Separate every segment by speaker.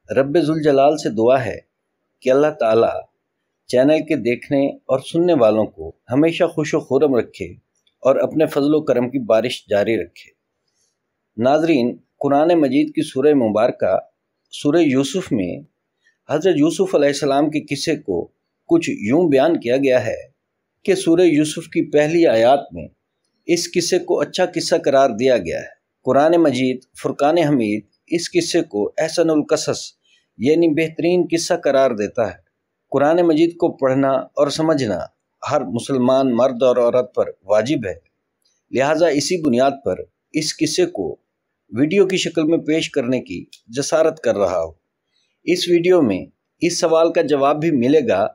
Speaker 1: رب ذوالجلال سے دعا ہے کہ اللہ تعالیٰ چینل کے دیکھنے اور سننے والوں کو ہمیشہ خوش و خرم رکھے اور اپنے فضل و کرم کی بارش جاری رکھے۔ ناظرین، قرآن مجید کی سورہ مبارکہ سورہ یوسف میں حضرت یوسف علیہ السلام کے قصے کو کچھ یوں بیان کیا گیا ہے کہ سورہ یوسف کی پہلی آیات میں اس قصے کو اچھا قصہ قرار دیا گیا ہے۔ قرآن مجید فرقان حمید اس قصے کو احسن القصص یعنی بہترین قصہ قرار دیتا ہے۔ قرآن مجید کو پڑھنا اور سمجھنا ہر مسلمان مرد اور عورت پر واجب ہے، لہٰذا اسی بنیاد پر اس قصے کو ویڈیو کی شکل میں پیش کرنے کی جسارت کر رہا ہوں۔ اس ویڈیو میں اس سوال کا جواب بھی ملے گا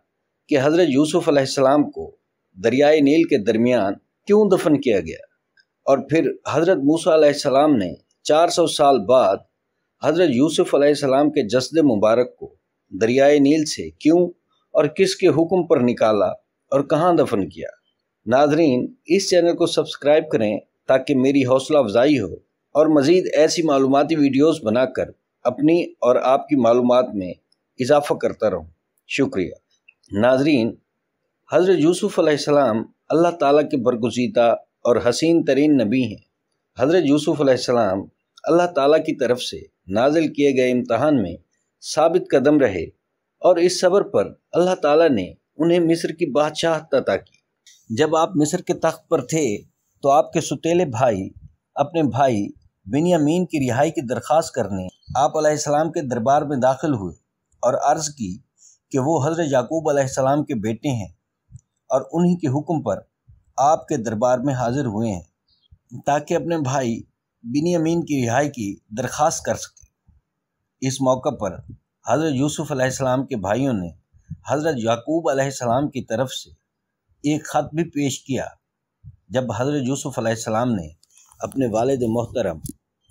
Speaker 1: کہ حضرت یوسف علیہ السلام کو دریائے نیل کے درمیان کیوں دفن کیا گیا، اور پھر حضرت موسیٰ علیہ السلام نے 400 سال بعد حضرت یوسف علیہ السلام کے جسد مبارک کو دریائے نیل سے کیوں اور کس کے حکم پر نکالا اور کہاں دفن کیا۔ ناظرین، اس چینل کو سبسکرائب کریں تاکہ میری حوصلہ افزائی ہو اور مزید ایسی معلوماتی ویڈیوز بنا کر اپنی اور آپ کی معلومات میں اضافہ کرتا رہوں۔ شکریہ۔ ناظرین، حضرت یوسف علیہ السلام اللہ تعالیٰ کے برگزیدہ اور حسین ترین نبی ہیں۔ حضرت یوسف علیہ السلام اللہ تعالیٰ کی طرف سے نازل کیے گئے امتحان میں ثابت قدم رہے اور اس صبر پر اللہ تعالیٰ نے انہیں مصر کی بادشاہت عطا کی۔ جب آپ مصر کے تخت پر تھے تو آپ کے ستیلے بھائی اپنے بھائی بنیامین کی رہائی کی درخواست کرنے آپ علیہ السلام کے دربار میں داخل ہوئے اور عرض کی کہ وہ حضرت یعقوب علیہ السلام کے بیٹے ہیں اور انہی کے حکم پر آپ کے دربار میں حاضر ہوئے ہیں تاکہ اپنے بھائی بنیامین کی رہائی کی درخواست کر سکیں۔ اس موقع پر حضرت یوسف علیہ السلام کے بھائیوں نے حضرت یعقوب علیہ السلام کی طرف سے ایک خط بھی پیش کیا۔ جب حضرت یوسف علیہ السلام نے اپنے والد محترم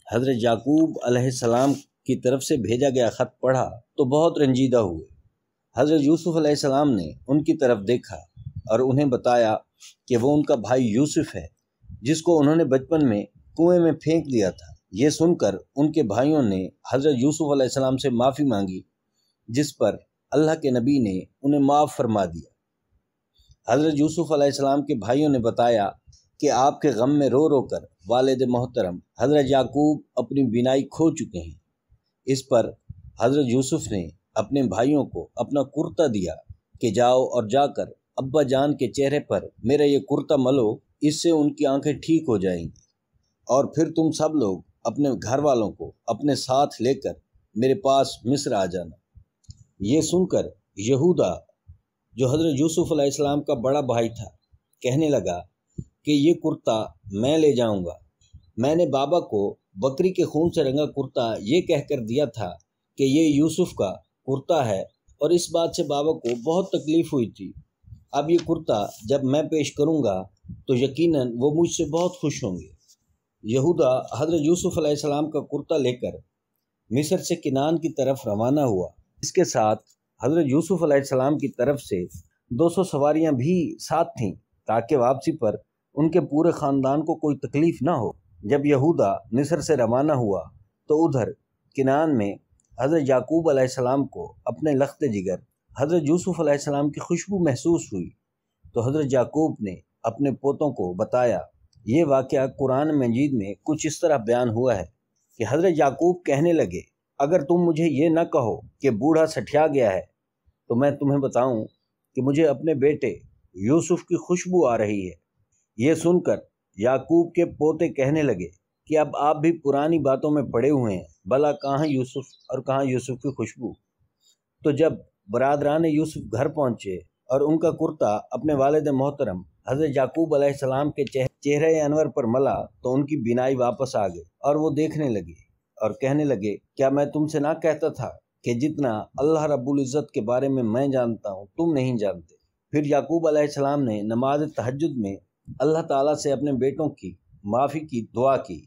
Speaker 1: حضرت یعقوب علیہ السلام کی طرف سے بھیجا گیا خط پڑھا تو بہت رنجیدہ ہوئے۔ حضرت یوسف علیہ السلام نے ان کی طرف دیکھا اور انہیں بتایا کہ وہ ان کا بھائی یوسف ہے جس کو انہوں نے بچپن میں کنویں میں پھینک دیا تھا۔ یہ سن کر ان کے بھائیوں نے حضرت یوسف علیہ السلام سے معافی مانگی، جس پر اللہ کے نبی نے انہیں معاف فرما دیا۔ حضرت یوسف علیہ السلام کے بھائیوں نے بتایا کہ آپ کے غم میں رو رو کر والد محترم حضرت یعقوب اپنی بینائی کھو چکے ہیں۔ اس پر حضرت یوسف نے اپنے بھائیوں کو اپنا کرتا دیا کہ جاؤ اور جا کر ابا جان کے چہرے پر میرا یہ کرتا ملو، اس سے ان کی آنکھیں ٹھیک ہو جائیں گی، اور پھر تم سب لوگ اپنے گھر والوں کو اپنے ساتھ لے کر میرے پاس مصر آ جانا۔ یہ سن کر یہودا، جو حضرت یوسف علیہ السلام کا بڑا بھائی تھا، کہنے لگا کہ یہ کرتا میں لے جاؤں گا۔ میں نے بابا کو بکری کے خون سے رنگا کرتا یہ کہہ کر دیا تھا کہ یہ یوسف کا کرتا ہے، اور اس بات سے بابا کو بہت تکلیف ہوئی تھی۔ اب یہ کرتا جب میں پیش کروں گا تو یقیناً وہ مجھ سے بہت خوش ہوں گے۔ یہودا حضرت یوسف علیہ السلام کا کرتا لے کر مصر سے کنعان کی طرف روانہ ہوا۔ اس کے ساتھ حضرت یوسف علیہ السلام کی طرف سے 200 سواریاں بھی ساتھ تھیں تاکہ واپسی پر ان کے پورے خاندان کو کوئی تکلیف نہ ہو۔ جب یہودا مصر سے روانہ ہوا تو ادھر کنعان میں حضرت یعقوب علیہ السلام کو اپنے لخت جگر حضرت یوسف علیہ السلام کی خوشبو محسوس ہوئی تو حضرت یعقوب نے اپنے پوتوں کو بتایا۔ یہ واقعہ قرآن مجید میں کچھ اس طرح بیان ہوا ہے کہ حضرت یعقوب کہنے لگے، اگر تم مجھے یہ نہ کہو کہ بوڑھا سٹھیا گیا ہے تو میں تمہیں بتاؤں کہ مجھے اپنے بیٹے یوسف کی خوشبو آ رہی ہے۔ یہ سن کر یعقوب کے پوتے کہنے لگے کہ اب آپ بھی پرانی باتوں میں پڑے ہوئے ہیں، بھلا کہاں یوسف اور کہاں یوسف کی خوشبو۔ تو جب برادران یوسف گھر پہنچے اور ان کا کرتا اپنے والد محترم حضرت یعقوب علیہ السلام کے چہرے انور پر ملا تو ان کی بینائی واپس آ گئی اور وہ دیکھنے لگے اور کہنے لگے، کیا میں تم سے نہ کہتا تھا کہ جتنا اللہ رب العزت کے بارے میں جانتا ہوں تم نہیں جانتے۔ پھر یعقوب علیہ السلام نے نماز تہجد میں اللہ تعالیٰ سے اپنے بیٹوں کی معافی کی دعا کی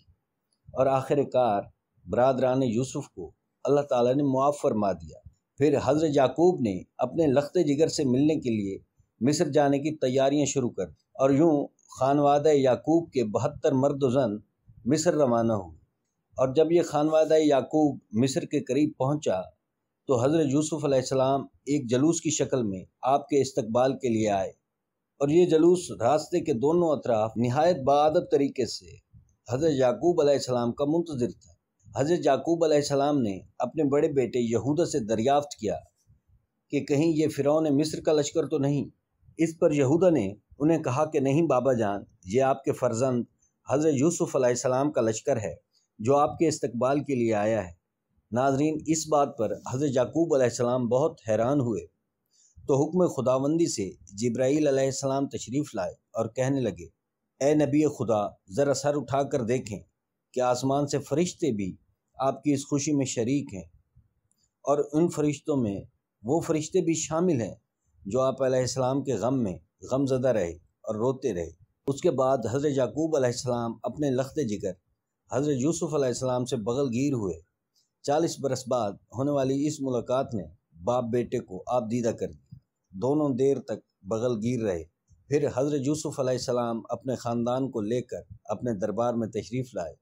Speaker 1: اور آخر کار برادران یوسف کو اللہ تعالیٰ نے معاف فرما دیا۔ پھر حضرت یعقوب نے اپنے لخت جگر سے ملنے کے لیے مصر جانے کی تیاریاں شروع کر دی اور یوں خانوادہ یعقوب کے 72 مرد و زن مصر روانہ ہوئے۔ اور جب یہ خانوادہ یعقوب مصر کے قریب پہنچا تو حضرت یوسف علیہ السلام ایک جلوس کی شکل میں آپ کے استقبال کے لیے آئے، اور یہ جلوس راستے کے دونوں اطراف نہایت باادب طریقے سے حضرت یعقوب علیہ السلام کا منتظر تھا۔ حضرت یعقوب علیہ السلام نے اپنے بڑے بیٹے یہوذا سے دریافت کیا کہ کہیں یہ فرعون مصر کا لشکر تو نہیں۔ اس پر یہوذا نے انہیں کہا کہ نہیں بابا جان، یہ آپ کے فرزند حضرت یوسف علیہ السلام کا لشکر ہے جو آپ کے استقبال کے لیے آیا ہے۔ ناظرین، اس بات پر حضرت یعقوب علیہ السلام بہت حیران ہوئے تو حکم خداوندی سے جبرائیل علیہ السلام تشریف لائے اور کہنے لگے، اے نبی خدا، ذرا سر اٹھا کر دیکھیں کہ آسمان سے فرشتے بھی آپ کی اس خوشی میں شریک ہیں، اور ان فرشتوں میں وہ فرشتے بھی شامل ہیں جو آپ علیہ السلام کے غم میں غم زدہ رہے اور روتے رہے۔ اس کے بعد حضرت یعقوب علیہ السلام اپنے لخت جگر حضرت یوسف علیہ السلام سے بغل گیر ہوئے۔ 40 برس بعد ہونے والی اس ملاقات نے باپ بیٹے کو آپ دیدہ کر دیا۔ دونوں دیر تک بغل گیر رہے۔ پھر حضرت یوسف علیہ السلام اپنے خاندان کو لے کر اپنے دربار میں تشریف لائے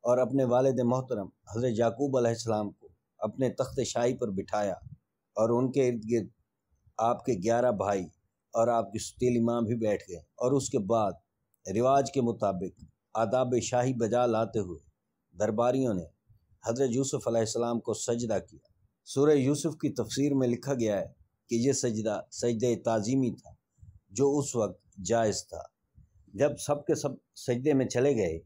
Speaker 1: اور اپنے والد محترم حضرت یعقوب علیہ السلام کو اپنے تخت شاہی پر بٹھایا، اور ان کے ارد گرد آپ کے 11 بھائی اور آپ کی ستیلی ماں بھی بیٹھ گئے، اور اس کے بعد رواج کے مطابق آداب شاہی بجا لاتے ہوئے درباریوں نے حضرت یوسف علیہ السلام کو سجدہ کیا۔ سورہ یوسف کی تفسیر میں لکھا گیا ہے کہ یہ سجدہ سجدہ تعظیمی تھا جو اس وقت جائز تھا۔ جب سب کے سب سجدے میں چلے گئے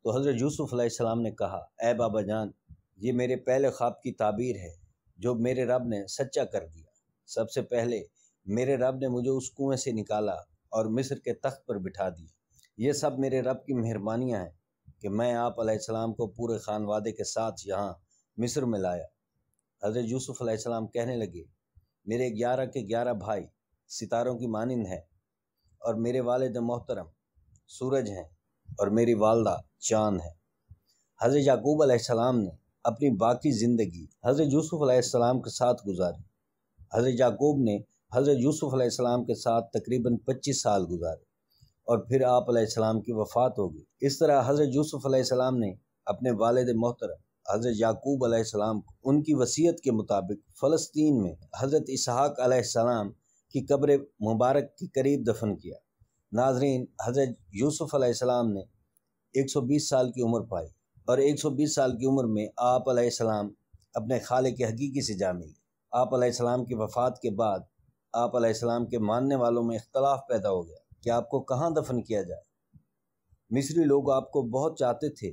Speaker 1: تو حضرت یوسف علیہ السلام نے کہا، اے بابا جان، یہ میرے پہلے خواب کی تعبیر ہے جو میرے رب نے سچا کر دیا۔ سب سے پہلے میرے رب نے مجھے اس کنویں سے نکالا اور مصر کے تخت پر بٹھا دیا۔ یہ سب میرے رب کی مہربانیاں ہیں کہ میں آپ علیہ السلام کو پورے خانوادے کے ساتھ یہاں مصر میں لایا۔ حضرت یوسف علیہ السلام کہنے لگے، میرے 11 کے 11 بھائی ستاروں کی مانند ہیں، اور میرے والد محترم سورج ہیں، اور میری والدہ چاند ہے۔ حضرت یعقوب علیہ السلام نے اپنی باقی زندگی حضرت یوسف علیہ السلام کے ساتھ گزاری۔ حضرت یعقوب نے حضرت یوسف علیہ السلام کے ساتھ تقریباً 25 سال گزارے، اور پھر آپ علیہ السلام کی وفات ہو گئی۔ اس طرح حضرت یوسف علیہ السلام نے اپنے والد محترم حضرت یعقوب علیہ السلام کو ان کی وصیت کے مطابق فلسطین میں حضرت اسحاق علیہ السلام کی قبر مبارک کے قریب دفن کیا۔ ناظرین، حضرت یوسف علیہ السلام نے 120 سال کی عمر پائی، اور 120 سال کی عمر میں آپ علیہ السلام اپنے خالق حقیقی سے جا ملے۔ آپ علیہ السلام کی وفات کے بعد آپ علیہ السلام کے ماننے والوں میں اختلاف پیدا ہو گیا کہ آپ کو کہاں دفن کیا جائے۔ مصری لوگ آپ کو بہت چاہتے تھے،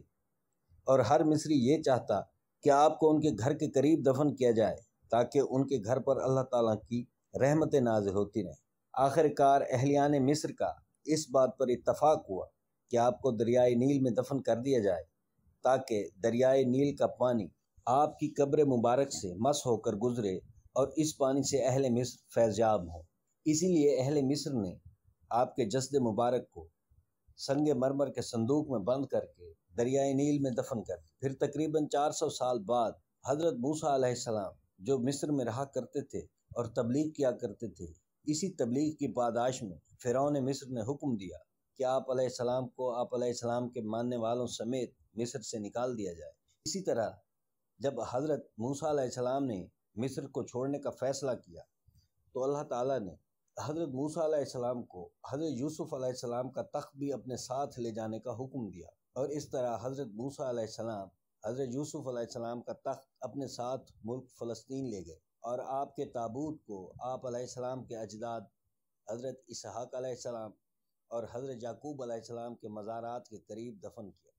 Speaker 1: اور ہر مصری یہ چاہتا کہ آپ کو ان کے گھر کے قریب دفن کیا جائے تاکہ ان کے گھر پر اللہ تعالیٰ کی رحمتیں نازل ہوتی رہیں۔ آخر کار اہلیان مصر کا اس بات پر اتفاق ہوا کہ آپ کو دریائے نیل میں دفن کر دیا جائے تاکہ دریائے نیل کا پانی آپ کی قبر مبارک سے مس ہو کر گزرے اور اس پانی سے اہل مصر فیض یاب ہوں۔ اسی لیے اہل مصر نے آپ کے جسد مبارک کو سنگ مرمر کے صندوق میں بند کر کے دریائے نیل میں دفن کر دیا۔ پھر تقریباً 400 سال بعد حضرت موسیٰ علیہ السلام جو مصر میں رہا کرتے تھے اور تبلیغ کیا کرتے تھے، اسی تبلیغ کی پاداش میں فرعون مصر نے حکم دیا کہ آپ علیہ السلام کو آپ علیہ السلام کے ماننے والوں سمیت مصر سے نکال دیا جائے۔ اسی طرح جب حضرت موسیٰ علیہ السلام نے مصر کو چھوڑنے کا فیصلہ کیا تو اللہ تعالیٰ نے حضرت موسیٰ علیہ السلام کو حضرت یوسف علیہ السلام کا تخت بھی اپنے ساتھ لے جانے کا حکم دیا، اور اس طرح حضرت موسیٰ علیہ السلام حضرت یوسف علیہ السلام کا تخت اپنے ساتھ ملک فلسطین لے گئے، اور آپ کے تابوت کو آپ علیہ السلام کے اجداد حضرت اسحاق علیہ السلام اور حضرت یعقوب علیہ السلام کے مزارات کے قریب دفن کیا۔